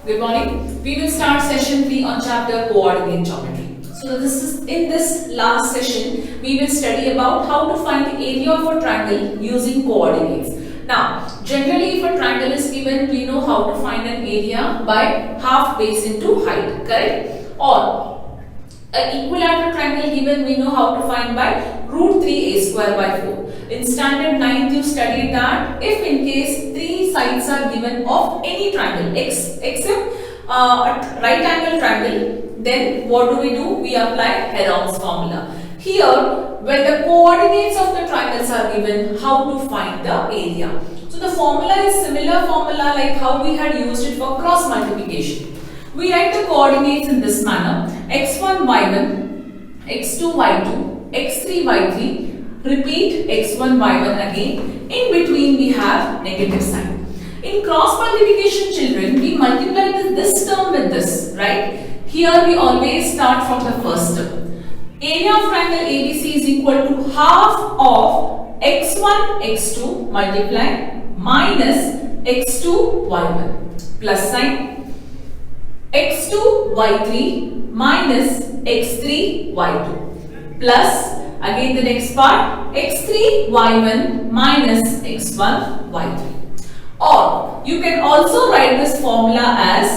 Good morning. We will start session 3 on chapter coordinate geometry. So in this last session we will study about how to find the area of a triangle using coordinates. Now, generally if a triangle is given, we know how to find an area by half base into height, correct? Or an equilateral triangle given, we know how to find by root 3a square by 4. In standard 9th you studied that if in case three sides are given of any triangle except a right angle triangle, then what do? We apply Heron's formula. Here, when the coordinates of the triangles are given, how to find the area. So the formula is similar formula like how we had used it for cross multiplication. We write the coordinates in this manner: x1 y1, x2 y2, x3 y3. Repeat x1 y1 again. In between we have negative sign. In cross multiplication, children, we multiply this term with this, right? Here we always start from the first term. Area of triangle ABC is equal to half of x1 x2 multiply minus x2 y1 plus sign x2 y3 minus x3 y2 plus again the next part x3 y1 minus x1 y3. Or you can also write this formula as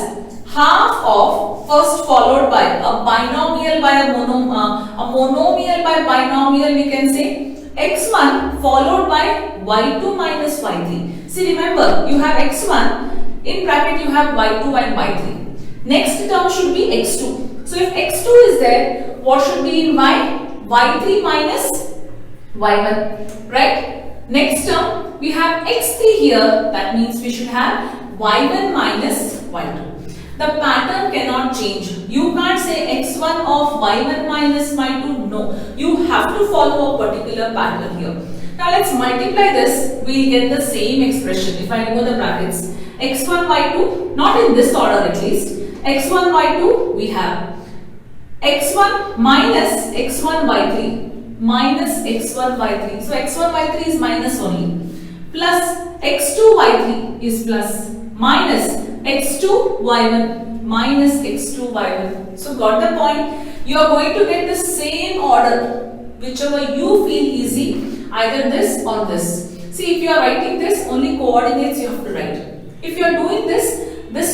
half of first followed by a binomial by a monomial by binomial, we can say x1 followed by y2 minus y3. See, remember you have x1, in bracket you have y2 and y3. Next term should be x2. So if x2 is there, what should be in y? y3 minus y1, right? Next term we have x3 here, that means we should have y1 minus y2. The pattern cannot change. You can't say x1 of y1 minus y2. No, you have to follow a particular pattern here. Now let's multiply this. We get the same expression. If I remove the brackets, x1 y2, not in this order at least. x1 y2 we have x1 minus x1 y3 minus x1 y3. So x1 y3 is minus only, plus x2 y3 is plus, minus x2 y1 minus x2 y1. So got the point? You are going to get the same order, whichever you feel easy, either this or this. See, if you are writing this, only coordinates you have to write. If you are doing this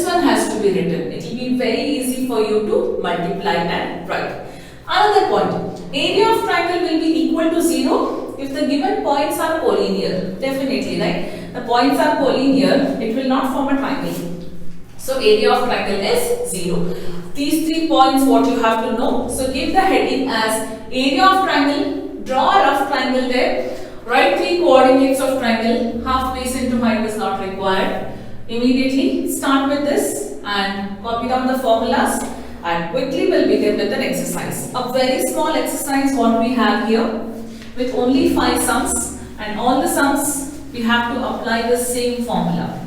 one has to be written. It will be very easy for you to multiply and write. Another point, area of triangle will be equal to 0 if the given points are collinear. Definitely, right? The points are collinear, it will not form a triangle. So area of triangle is 0. These 3 points what you have to know. So give the heading as area of triangle, draw a rough triangle there, write 3 coordinates of triangle, half base into height is not required. Immediately start with this and copy down the formulas and quickly we'll begin with an exercise. A very small exercise what we have here with only 5 sums, and all the sums we have to apply the same formula.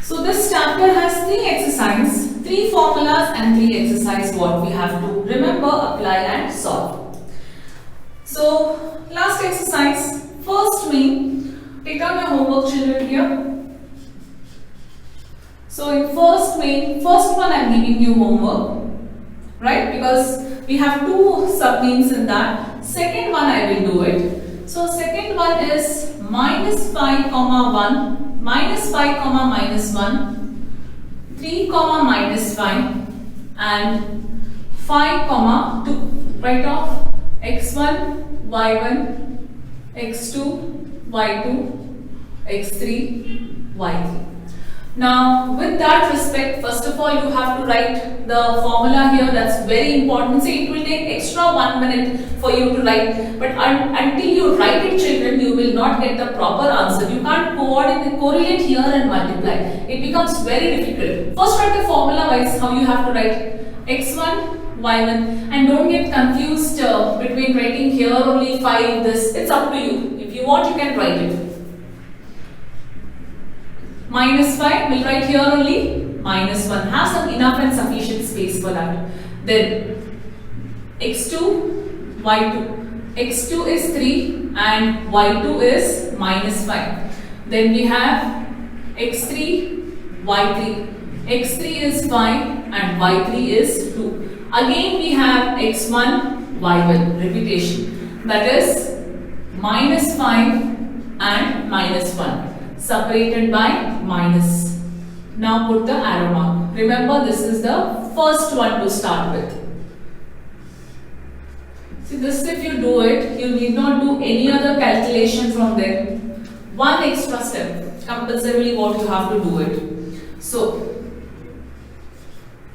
So this chapter has 3 exercises, 3 formulas and 3 exercises what we have to remember, apply and solve. So last exercise, first main. Take down your homework, children, here. So in first one I am giving you homework, right? Because we have 2 sub-mains in that. Second one I will do it. So second one is minus 5 comma 1, minus 5 comma minus 1, 3 comma minus 5 and 5 comma 2. Write off x1, y1, x2, y2, x3, y3. Now with that respect, first of all you have to write the formula here. That's very important. See, it will take extra 1 minute for you to write, but until you write it, children, you will not get the proper answer. You can't correlate here and multiply. It becomes very difficult. First write the formula wise how you have to write x1, y1, and don't get confused between writing here only 5, this. It's up to you. If you want, you can write it. Minus 5, we'll write here only minus 1. Have some enough and sufficient space for that. Then x2, y2. x2 is 3 and y2 is minus 5. Then we have x3, y3. x3 is 5 and y3 is 2. Again we have x1, y1, repetition. That is minus 5 and minus 1 separated by minus. Now put the arrow mark. Remember, this is the first one to start with. See, this if you do it, you need not do any other calculation from there. One extra step, compulsorily what you have to do it. So,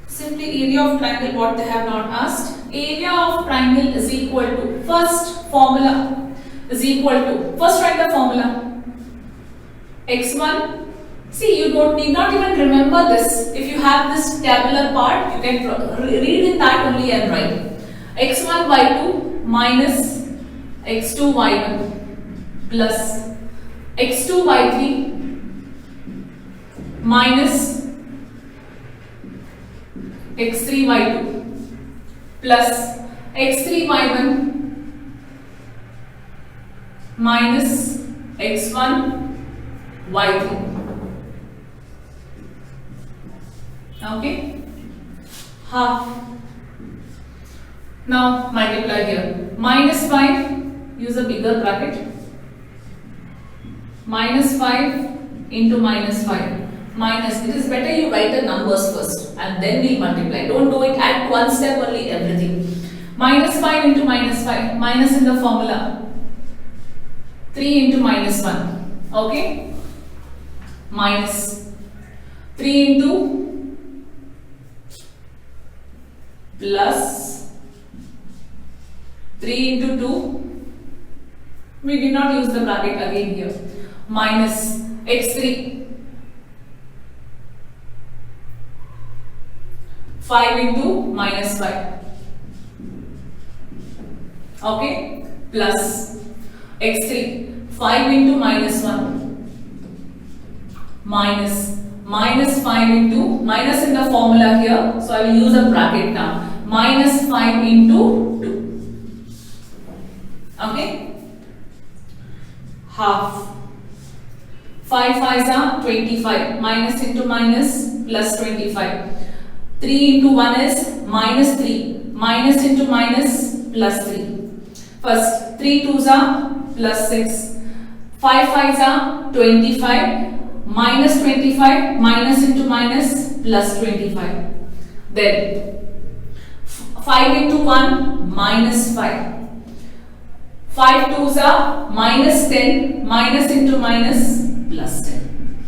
simply area of triangle, what they have not asked. Area of triangle is equal to, first formula is equal to, first write the formula. x1, see, you need not even remember this. If you have this tabular part, you can read in that only and write. x1 y2 minus x2 y1 plus x2 y3 minus x3 y2 plus x3 y1 minus x1 y3. Okay, half. Now multiply here. Minus 5, use a bigger bracket. Minus 5 into minus 5. Minus, it is better you write the numbers first and then we multiply. Don't do it at one step only everything. Minus 5 into minus 5. Minus in the formula. 3 into minus 1. Okay. Minus 3 into plus 3 into 2, we did not use the bracket again here, minus x3, 5 into minus 5, okay, plus x3, 5 into minus 1, minus 5 into, minus in the formula here, so I will use a bracket now, minus 5 into 2, okay, half, 5 5s are 25, minus into minus plus 25, 3 into 1 is minus 3, minus into minus plus 3, first 3 2s are plus 6, 5 5s are 25, minus 25, minus into minus plus 25. Then 5 into 1 minus 5. 5 2s are minus 10, minus into minus plus 10.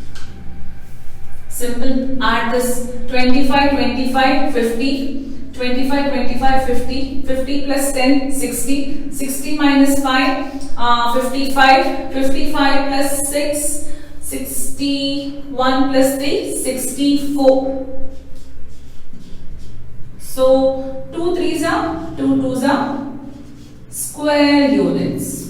Simple. Add this 25, 25, 50, 25, 25, 50, 50 plus 10, 60, 60 minus 5, 55, 55 plus 6, 61 plus 3, 64. So 2 3s are, 2 2s are square units.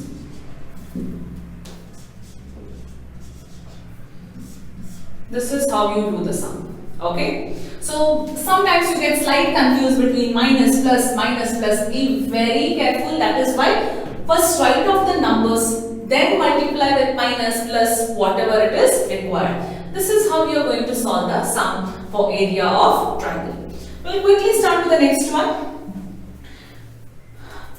This is how you do the sum. Okay. So sometimes you get slight confused between minus plus, minus plus. Be very careful. That is why first write off the numbers, then multiply with minus plus whatever it is required. This is how you are going to solve the sum for area of triangle. We'll quickly start with the next one.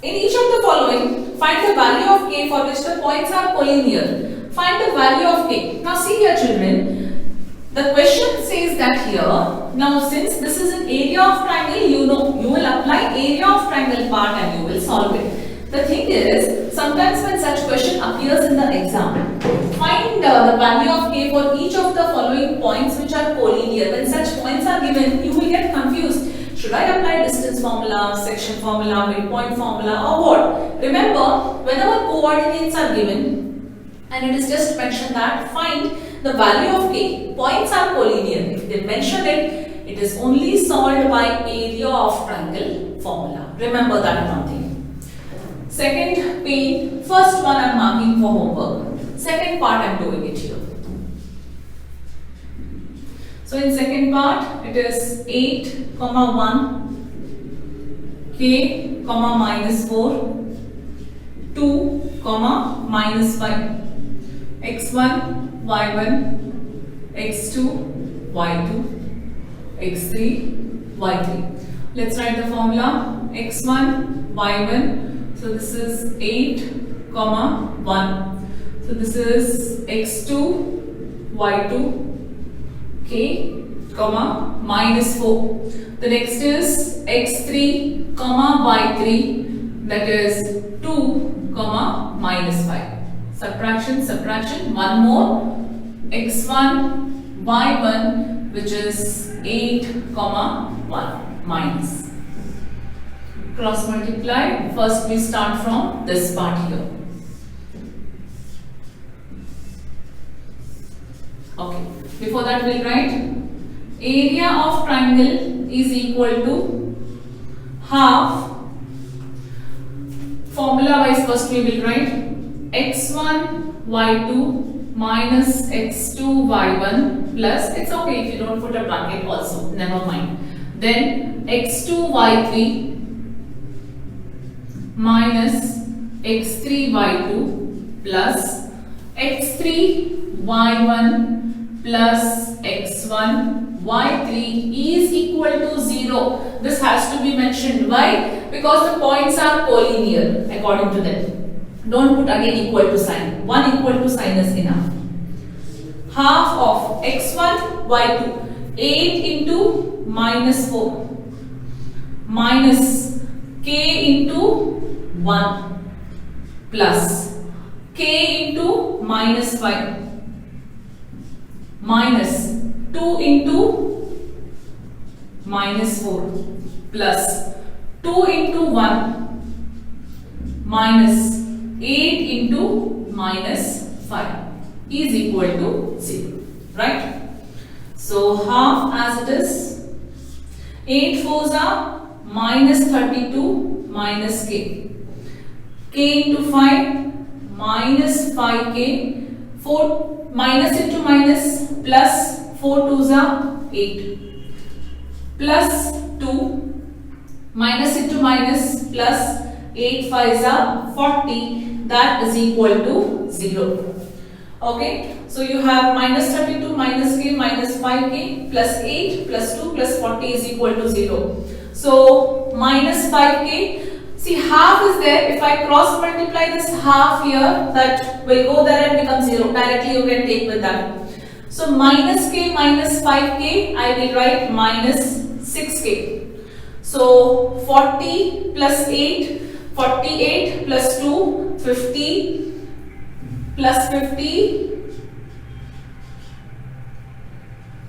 In each of the following, find the value of k for which the points are collinear. Find the value of k. Now see here children, the question says that here, now since this is an area of triangle, you know, you will apply area of triangle part and you will solve it. The thing is, sometimes when such question appears in the exam, find the value of k for each of the following points which are collinear. When such points are given, you will get confused. Should I apply distance formula, section formula, midpoint formula or what? Remember, whenever coordinates are given and it is just mentioned that find the value of k, points are collinear. If they mention it, it is only solved by area of triangle formula. Remember that one thing. Second pane, first one I am marking for homework. Second part I am doing it here. So in second part, it is 8, 1, k, minus 4, 2, minus 5, x1, y1, x2, y2, x3, y3. Let's write the formula. x1, y1. So this is 8, comma 1. So this is x2, y2, k, comma minus 4. The next is x3, comma y3. That is 2, comma minus 5. Subtraction, subtraction. One more. x1, y1, which is 8, comma 1 minus. Cross multiply. First we start from this part here. Okay. Before that we'll write area of triangle is equal to half. Formula wise first we will write x1 y2 minus x2 y1 plus, it's okay if you don't put a bracket also, never mind. Then x2 y3 minus x3 y2 plus x3 y1 plus x1 y3 is equal to 0. This has to be mentioned. Why? Because the points are collinear according to them. Don't put again equal to sign. One equal to sign is enough. Half of x1 y2, 8 into minus 4 minus k into 1 plus k into minus 5 minus 2 into minus 4 plus 2 into 1 minus 8 into minus 5 is equal to 0, right? So half as it is, 8 fours are minus 32 minus k into 5 minus 5k, 4 minus into minus plus 4 twos are 8 plus 2 minus into minus plus 8 fives are 40, that is equal to 0. Okay, so you have minus 32 minus k minus 5k plus 8 plus 2 plus 40 is equal to 0. So minus 5k, see half is there. If I cross multiply this half here, that will go there and become 0. Directly you can take with that. So minus k minus 5k, I will write minus 6k. So 40 plus 8, 48 plus 2, 50 plus 50,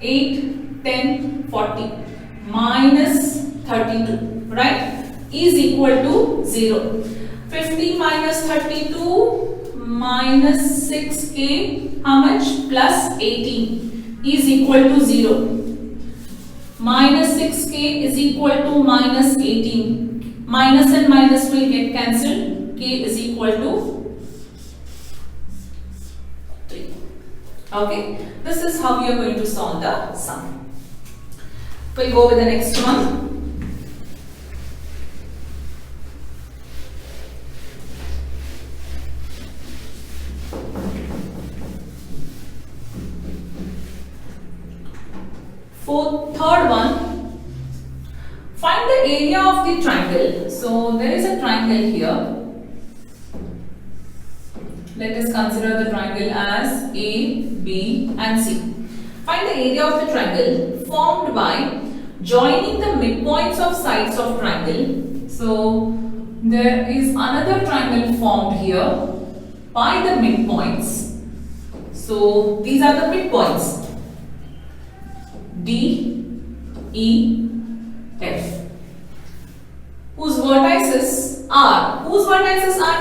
8, 10, 40 minus 32, right, is equal to 0. 50 minus 32 minus 6k, how much? Plus 18 is equal to 0. Minus 6k is equal to minus 18. Minus and minus will get cancelled. K is equal to 3. Okay, this is how we are going to solve the sum. We'll go with the next one. Third one, find the area of the triangle. So there is a triangle here. Let us consider the triangle as A, B and C. Find the area of the triangle formed by joining the midpoints of sides of triangle. So there is another triangle formed here by the midpoints. So these are the midpoints. D, E, F, whose vertices are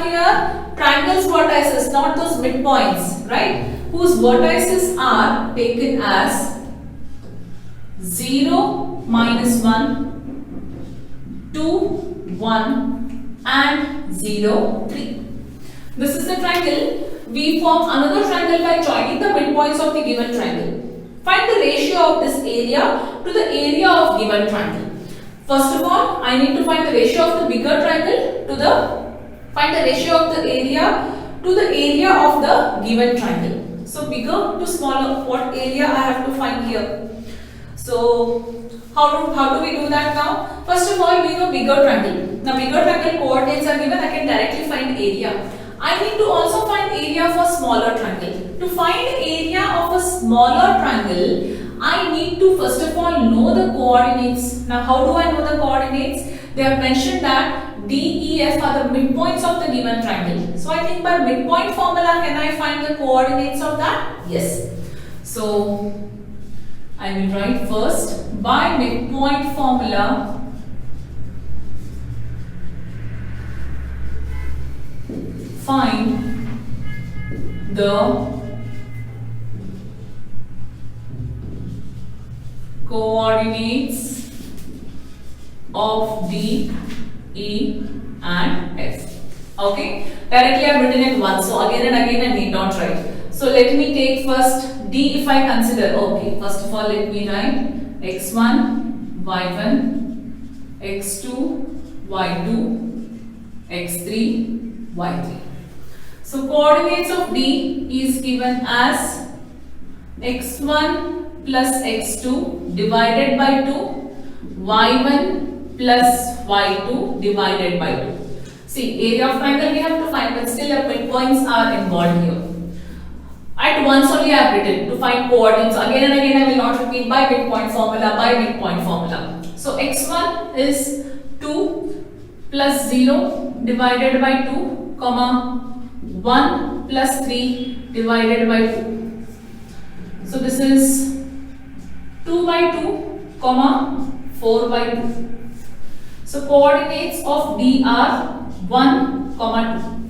here? Triangle's vertices, not those midpoints, right? Whose vertices are taken as 0, minus 1, 2, 1 and 0, 3. This is the triangle. We form another triangle by joining the midpoints of the given triangle. Find the ratio of this area to the area of given triangle. First of all, I need to find the ratio of the bigger triangle to the ratio of the area to the area of the given triangle. So bigger to smaller, what area I have to find here? So how do we do that now? First of all, we know bigger triangle. Now bigger triangle coordinates are given. I can directly find area. I need to also find area for smaller triangle. To find area of a smaller triangle, I need to first of all know the coordinates. Now how do I know the coordinates? They have mentioned that D, E, F are the midpoints of the given triangle. So I think by midpoint formula can I find the coordinates of that? Yes. So I will write first by midpoint formula find the coordinates of D, E and F. Okay, directly I have written it once, so again and again I need not write. So let me take first D if I consider. Okay, first of all let me write x1, y1, x2, y2, x3, y3. So coordinates of D is given as x1 plus x2 divided by 2, y1 plus y2 divided by 2. See, area of triangle we have to find, but still the midpoints are involved here. At once only I have written to find coordinates. Again and again I will not repeat by midpoint formula. So x1 is 2 plus 0 divided by 2, comma 1 plus 3 divided by 2. So this is 2 by 2, comma 4 by 2. So coordinates of D are 1, comma 2.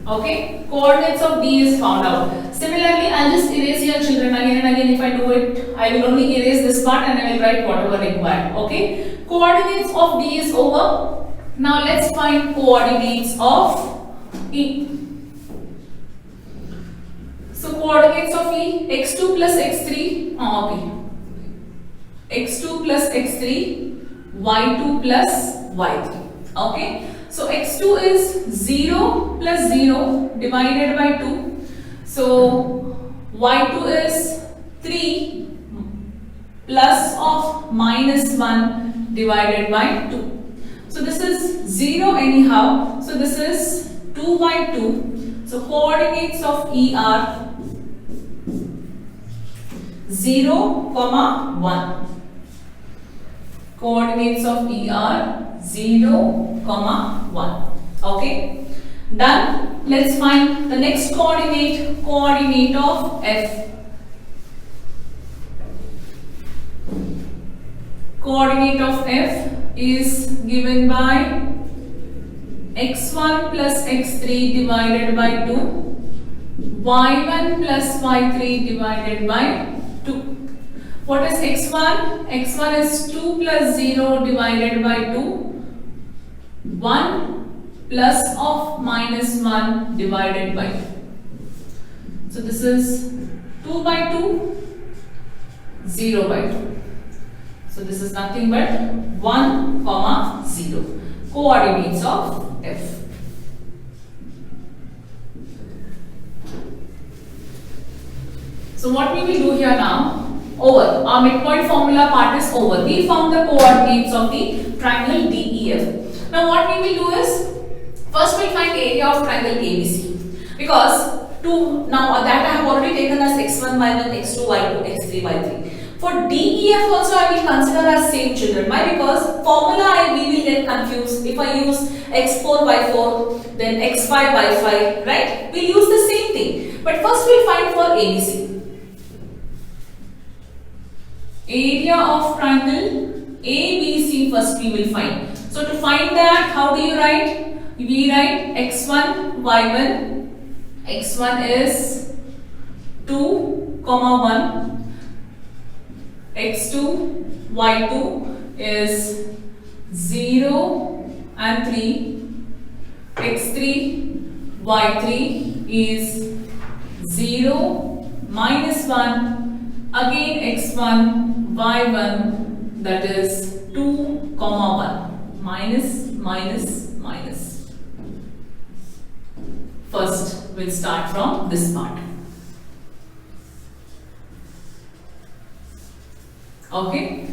Okay, coordinates of D is found out. Similarly, I'll just erase your children again and again. If I do it, I will only erase this part and I will write whatever required. Okay, coordinates of D is over. Now let's find coordinates of E. So coordinates of E, x2 plus x3, okay. x2 plus x3, y2 plus y3. Okay. So x2 is 0 plus 0 divided by 2. So y2 is 3 plus of minus 1 divided by 2. So this is 0 anyhow. So this is 2 by 2. So coordinates of E are 0, 1. Coordinates of E are 0, 1. Okay. Done. Let's find the next coordinate of F. Coordinate of F is given by x1 plus x3 divided by 2, y1 plus y3 divided by 2. What is x1? x1 is 2 plus 0 divided by 2, 1 plus of minus 1 divided by 2. So this is 2 by 2, 0 by 2. So this is nothing but 1, 0. Coordinates of F. So what we will do here now, over. Our midpoint formula part is over. We found the coordinates of the triangle DEF. Now what we will do is, first we'll find area of triangle ABC. Because now that I have already taken as x1, y1, x2, y2, x3, y3. For DEF also I will consider as same children. Why? Because formula we will get confused. If I use x4, y4, then x5, y5, right? We'll use the same thing. But first we'll find for ABC. Area of triangle ABC first we will find. So to find that, how do you write? We write x1, y1. x1 is 2, 1. x2, y2 is 0 and 3. x3, y3 is 0, minus 1. Again x1, y1, that is 2, 1. Minus. First, we'll start from this part. Okay,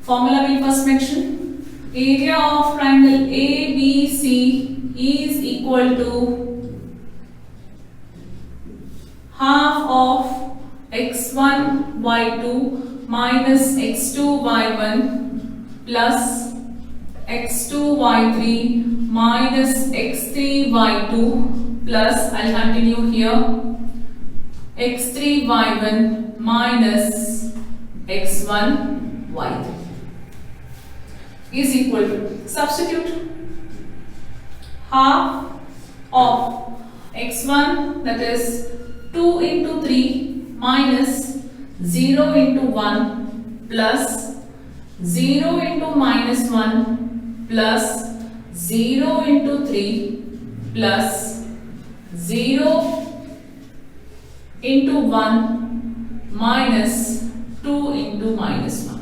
formula we first mention. Area of triangle ABC is equal to half of x1 y2 minus x2 y1 plus x2 y3 minus x3 y2 plus, I'll continue here, x3 y1 minus x1 y3 is equal to, substitute, half of x1, that is 2 into 3 minus 0 into 1 plus 0 into minus 1 plus 0 into 3 plus 0 into 1 minus 2 into minus 1.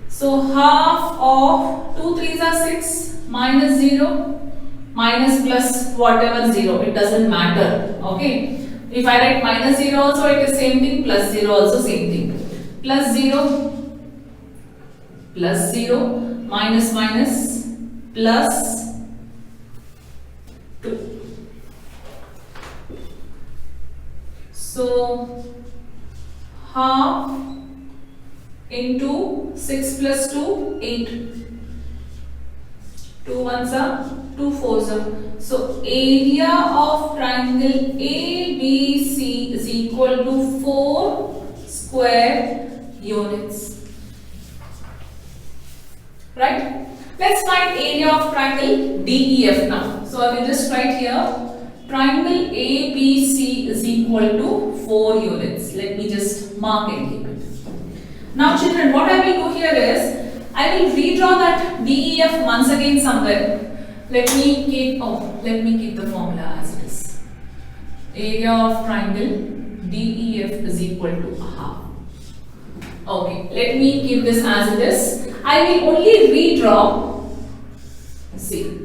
So half of 2 3s are 6 minus 0 minus plus whatever 0, it doesn't matter. Okay, if I write minus 0 also it is same thing, plus 0 also same thing. Plus 0 plus 0 minus minus plus 2. So half into 6 plus 2, 8. 2 ones are 2 fours are. So area of triangle ABC is equal to 4 square units. Right? Let's find area of triangle DEF now. So I will just write here triangle ABC is equal to 4 units. Let me just mark and keep it. Now children, what I will do here is I will redraw that DEF once again somewhere. Let me keep the formula as it is. Area of triangle DEF is equal to half. Okay, let me keep this as it is. I will only redraw. See.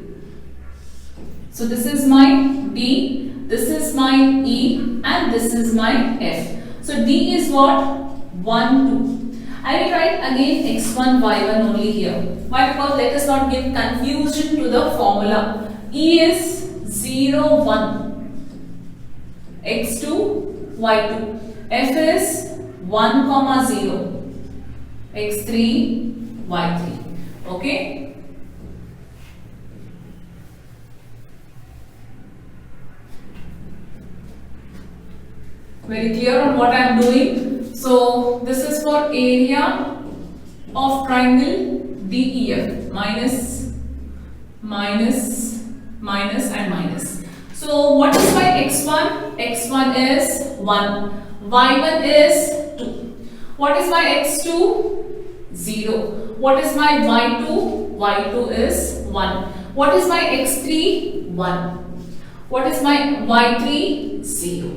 So this is my D, this is my E, and this is my F. So D is what? 1, 2. I will write again x1, y1 only here. Why? Because let us not give confusion to the formula. E is 0, 1. x2, y2. F is 1, 0. x3, y3. Okay? Very clear on what I am doing? So this is for area of triangle DEF, minus, minus, minus and minus. So what is my x1? x1 is 1, y1 is 2. What is my x2? 0. What is my y2? y2 is 1. What is my x3? 1. What is my y3? 0.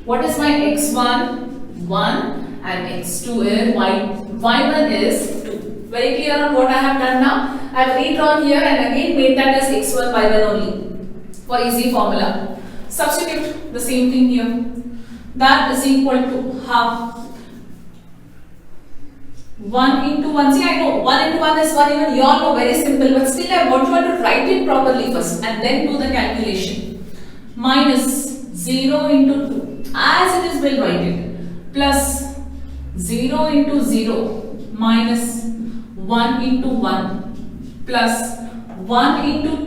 What is my x1? 1. And x2 is y1 is 2. Very clear on what I have done now. I have redrawn here and again made that as x1 y1 only for easy formula. Substitute the same thing here. That is equal to half. 1 into 1. See, I know 1 into 1 is 1, even you all know, very simple, but still I want you to write it properly first and then do the calculation. Minus 0 into 2, as it is, we'll write it, plus 0 into 0 minus 1 into 1 plus 1 into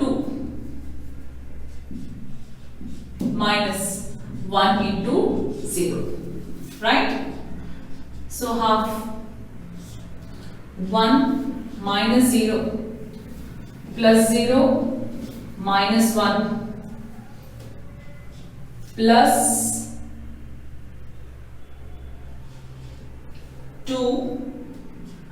2 minus 1 into 0. Right? So half 1 minus 0 plus 0 minus 1 plus 2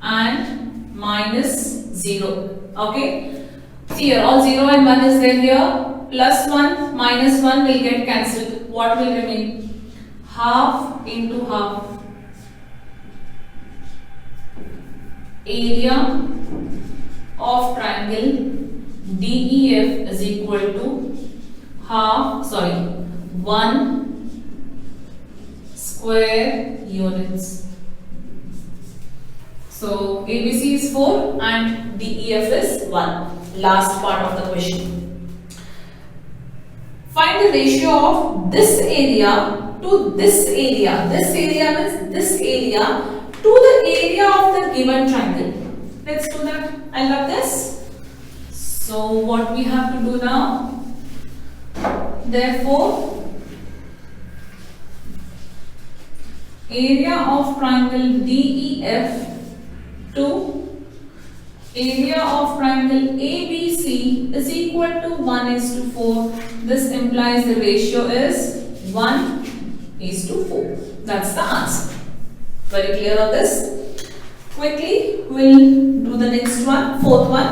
and minus 0. Okay. See here, all 0 and 1 is there here. Plus 1 minus 1 will get cancelled. What will remain? Half into half. Area of triangle DEF is equal to 1 square units. So ABC is 4 and DEF is 1. Last part of the question. Find the ratio of this area to this area. This area means this area to the area of the given triangle. Let's do that. I love this. So what we have to do now? Therefore, area of triangle DEF to area of triangle ABC is equal to 1:4. This implies the ratio is 1:4. That's the answer. Very clear on this? Quickly, we'll do the next one, fourth one.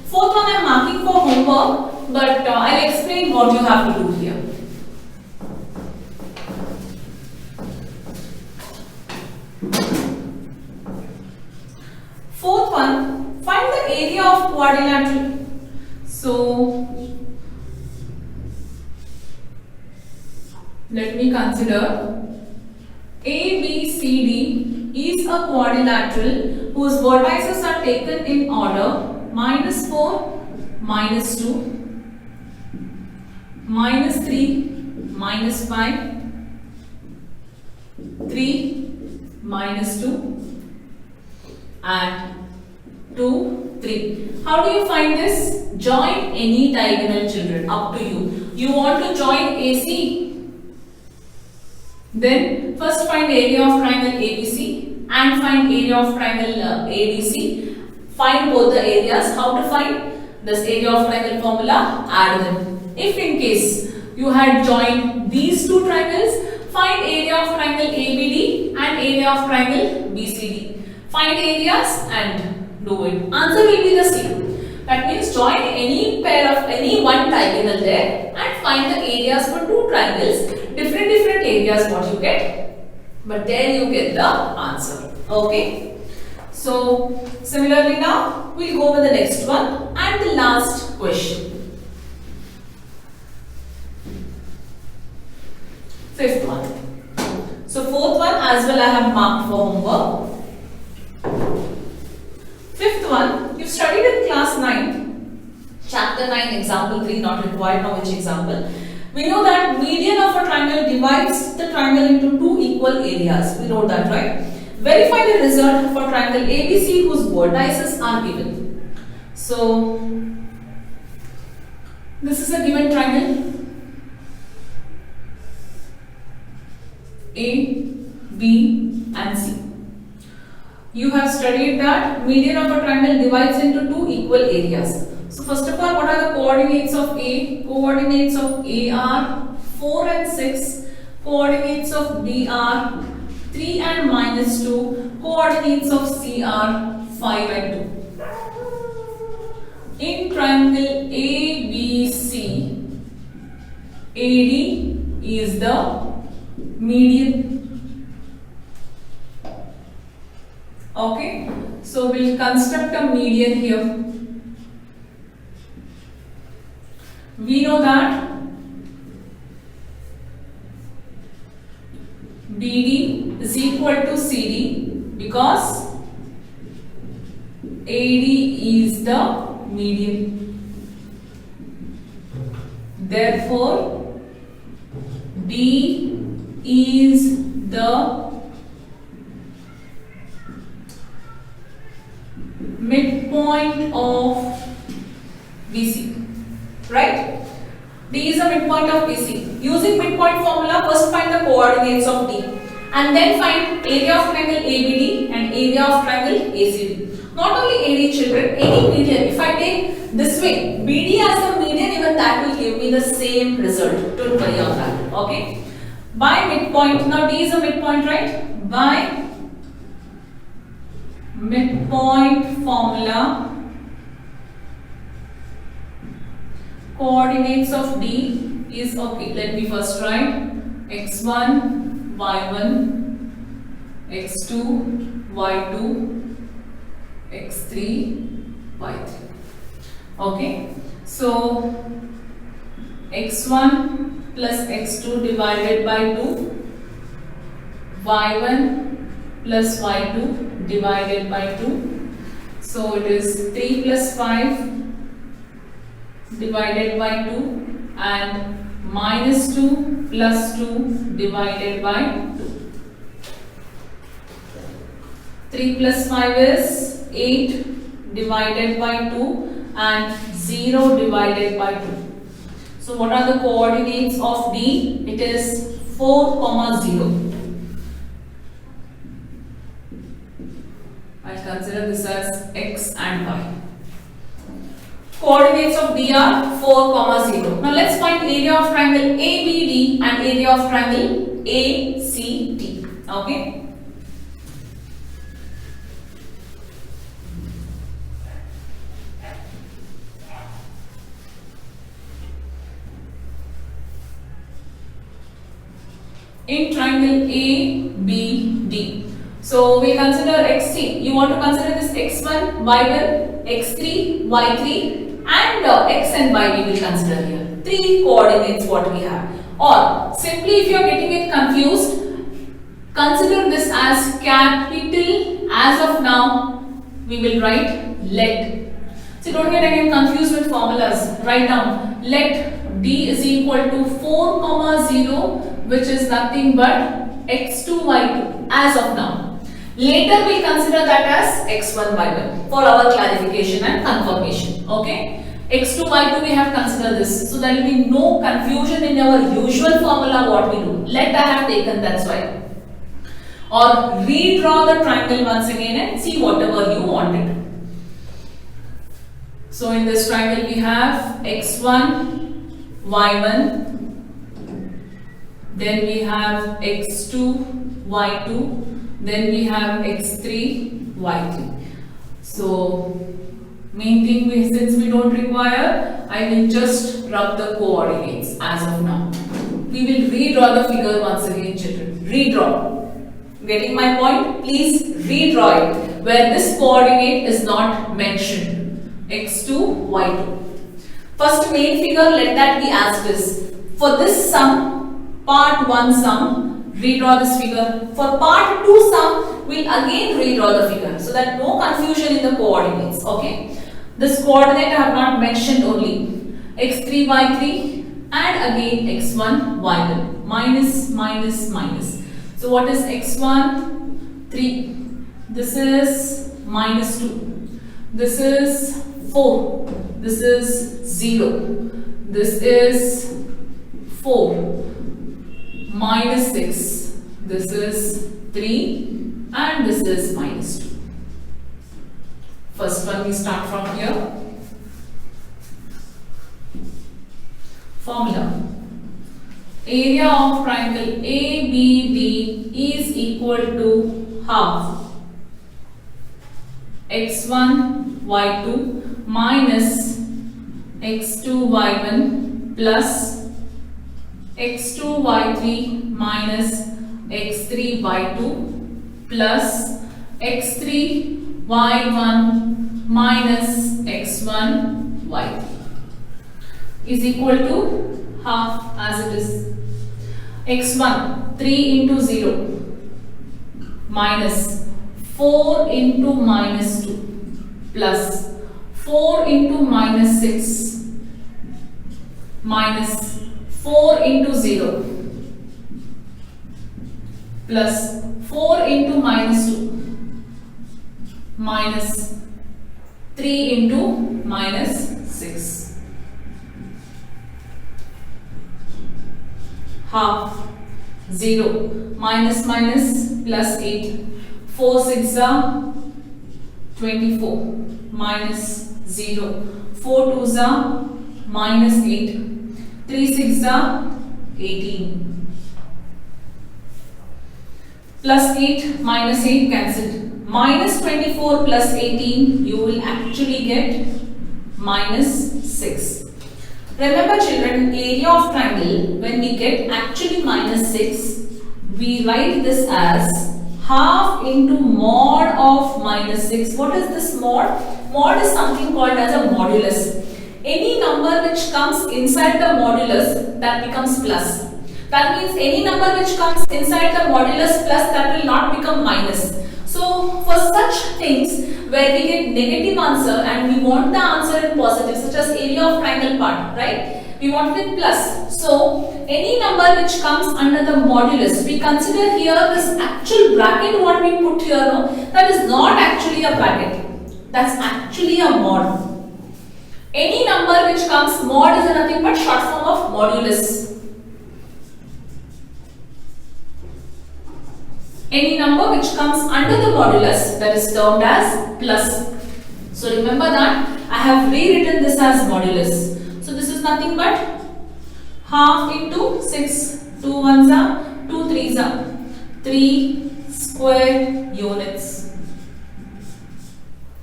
Fourth one I'm marking for homework, but I'll explain what you have to do here. Fourth one, find the area of quadrilateral. So, let me consider ABCD is a quadrilateral whose vertices are taken in order -4, -2, -3, -5, 3, -2 and 2, 3. How do you find this? Join any diagonal, children, up to you. You want to join AC? Then first find area of triangle ABC and find area of triangle ABC. Find both the areas. How to find? This area of triangle formula, add them. If in case you had joined these two triangles, find area of triangle ABD and area of triangle BCD. Find areas and do it. Answer will be the same. That means join any pair of any one diagonal there and find the areas for two triangles. Different areas what you get, but then you get the answer. Okay. So similarly now we'll go with the next one and the last question. Fifth one. So fourth one as well I have marked for homework. Fifth one, you studied in class 9, chapter 9, example 3, not required now which example. We know that median of a triangle divides the triangle into two equal areas. We know that, right? Verify the result for triangle ABC whose vertices are given. So, this is a given triangle A, B and C. You have studied that median of a triangle divides into two equal areas. So first of all, what are the coordinates of A? Coordinates of A are 4 and 6. Coordinates of B are 3 and -2. Coordinates of C are 5 and 2. In triangle ABC, AD is the median. Okay, so we'll construct a median here. We know that BD is equal to CD because AD is the median. Therefore, D is the midpoint of BC, right? D is the midpoint of BC. Using midpoint formula, first find the coordinates of D and then find area of triangle ABD and area of triangle ACD. Not only AD, children, any median. If I take this way, BD as the median, even that will give me the same result. Don't worry on that. Okay. By midpoint, now D is a midpoint, right? By midpoint formula, coordinates of D is, okay, let me first write x1, y1, x2, y2, x3, y3. Okay, so x1 plus x2 divided by 2, y1 plus y2 divided by 2. So it is 3 plus 5 divided by 2 and minus 2 plus 2 divided by 2. 3 plus 5 is 8 divided by 2 and 0 divided by 2. So what are the coordinates of D? It is 4, 0. I consider this as X and Y. Coordinates of D are 4, 0. Now let's find area of triangle ABD and area of triangle ACD. Okay. In triangle ABD. So we consider XT. You want to consider this X1, Y1, X3, Y3 and X and Y we will consider here. 3 coordinates what we have. Or simply if you are getting it confused, consider this as capital. As of now we will write let. So don't get again confused with formulas. Write down let D is equal to 4, 0 which is nothing but x2, y2 as of now. Later we will consider that as x1, y1 for our clarification and confirmation. Okay. x2, y2 we have considered this. So there will be no confusion in our usual formula what we do. Let I have taken, that's why. Or redraw the triangle once again and see whatever you wanted. So in this triangle we have x1, y1. Then we have x2, y2, then we have x3, y3. So, main thing since we don't require, I will just rub the coordinates as of now. We will redraw the figure once again, children. Redraw. Getting my point? Please redraw it where this coordinate is not mentioned. x2, y2. First main figure, let that be as this. For this sum, part 1 sum, redraw this figure. For part 2 sum, we'll again redraw the figure so that no confusion in the coordinates. Okay. This coordinate I have not mentioned only. x3, y3 and again x1, y1. Minus, minus, minus. So what is x1? 3. This is minus 2. This is 4. This is 0. This is 4. Minus 6, this is 3 and this is minus 2. First one we start from here. Formula. Area of triangle ABD is equal to half x1, y2 minus x2, y1 plus x2, y3 minus x3, y2 plus x3, y1 minus x1, y3 is equal to half as it is. x1, 3 into 0 minus 4 into minus 2 plus 4 into minus 6 minus 4 into 0 plus 4 into minus 2 minus 3 into minus 6. Half 0 minus minus plus 8. 4 6 are 24 minus 0. 4 2 are minus 8. 3 6 are 18. Plus 8 minus 8 cancelled. Minus 24 plus 18 you will actually get minus 6. Remember children, area of triangle when we get actually minus 6 we write this as half into mod of minus 6. What is this mod? Mod is something called as a modulus. Any number which comes inside the modulus that becomes plus. That means any number which comes inside the modulus plus that will not become minus. So So for such things where we get negative answer and we want the answer in positive, such as area of triangle part, right? We want it in plus. So any number which comes under the modulus, we consider here this actual bracket what we put here, no, that is not actually a bracket. That's actually a mod. Any number which comes, mod is nothing but short form of modulus. Any number which comes under the modulus, that is termed as plus. So remember that I have rewritten this as modulus. So this is nothing but half into 6. 2 1s are 2 3s are 3 square units.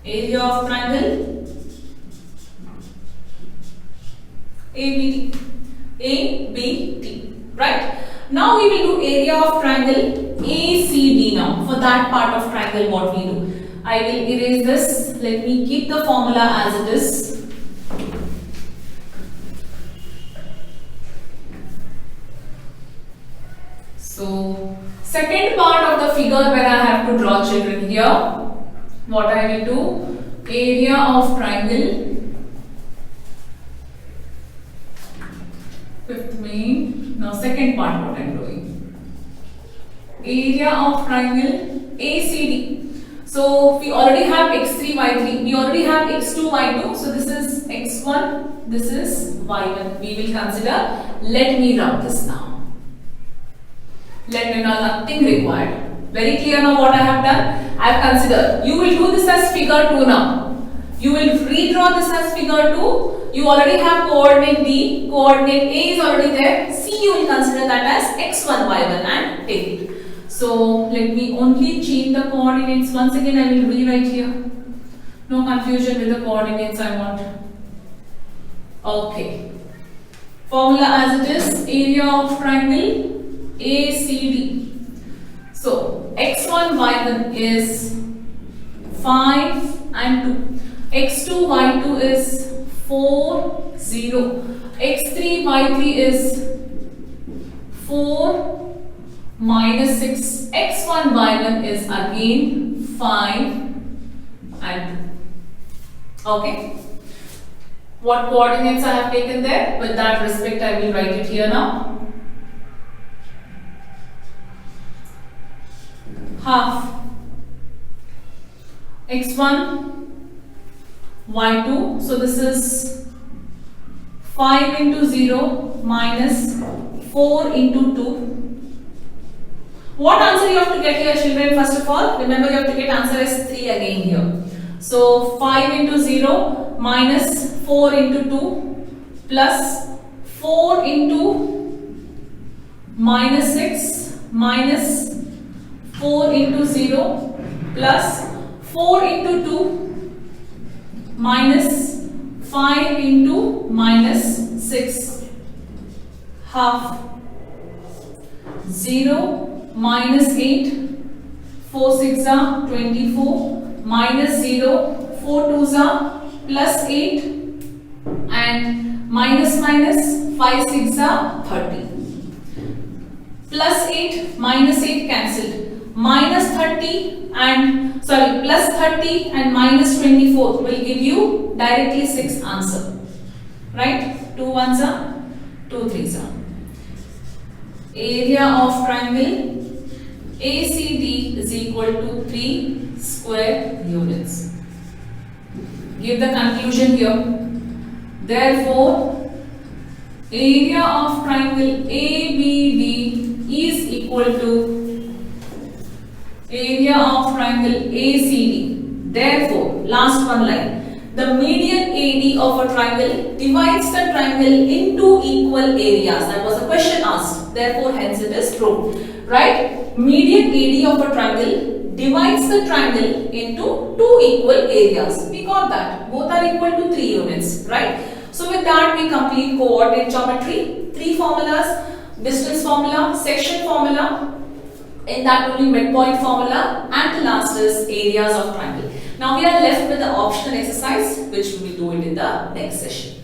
Area of triangle ABT, right? Now we will do area of triangle ACD now. For that part of triangle what we do? I will erase this. Let me keep the formula as it is. So second part of the figure where I have to draw children here, what I will do, area of triangle, fifth main, now second part what I am doing, area of triangle ACD. So we already have x3, y3, we already have x2, y2, so this is x1, this is y1, we will consider, let me rub this now. Let me know, nothing required. Very clear now what I have done? I have considered. You will do this as figure 2 now. You will redraw this as figure 2. You already have coordinate D. Coordinate A is already there. C you will consider that as x1, y1 and take it. So let me only change the coordinates. Once again I will rewrite here. No confusion with the coordinates I want. Okay. Formula as it is, area of triangle ACD. So x1 y1 is 5 and 2. x2 y2 is 4 0. x3 y3 is 4 minus 6. x1 y1 is again 5 and 2. Okay. What coordinates I have taken there? With that respect I will write it here now. Half x1 y2, so this is 5 into 0 minus 4 into 2. What answer you have to get here, children? First of all, remember you have to get answer as 3 again here. So 5 into 0 minus 4 into 2 plus 4 into minus 6 minus 4 into 0 plus 4 into 2 minus 5 into minus 6. Half 0 minus 8, 4 6 are 24 minus 0, 4 2s are plus 8 and minus 5 6 are 30. Plus 8 minus 8 cancelled. Minus 30 and plus 30 and minus 24 will give you directly 6 answer. Right? 2 1s are 2 3s are. Area of triangle ACD is equal to 3 square units. Give the conclusion here. Therefore, area of triangle ABD is equal to area of triangle ACD. Therefore, last one line. The median AD of a triangle divides the triangle into equal areas. That was a question asked. Therefore, hence it is proved. Right? Median AD of a triangle divides the triangle into 2 equal areas. We got that. Both are equal to 3 units. Right? So, with that we complete coordinate geometry. 3 formulas. Distance formula, section formula, in that only midpoint formula, and the last is areas of triangle. Now we are left with the optional exercise which we will do it in the next session.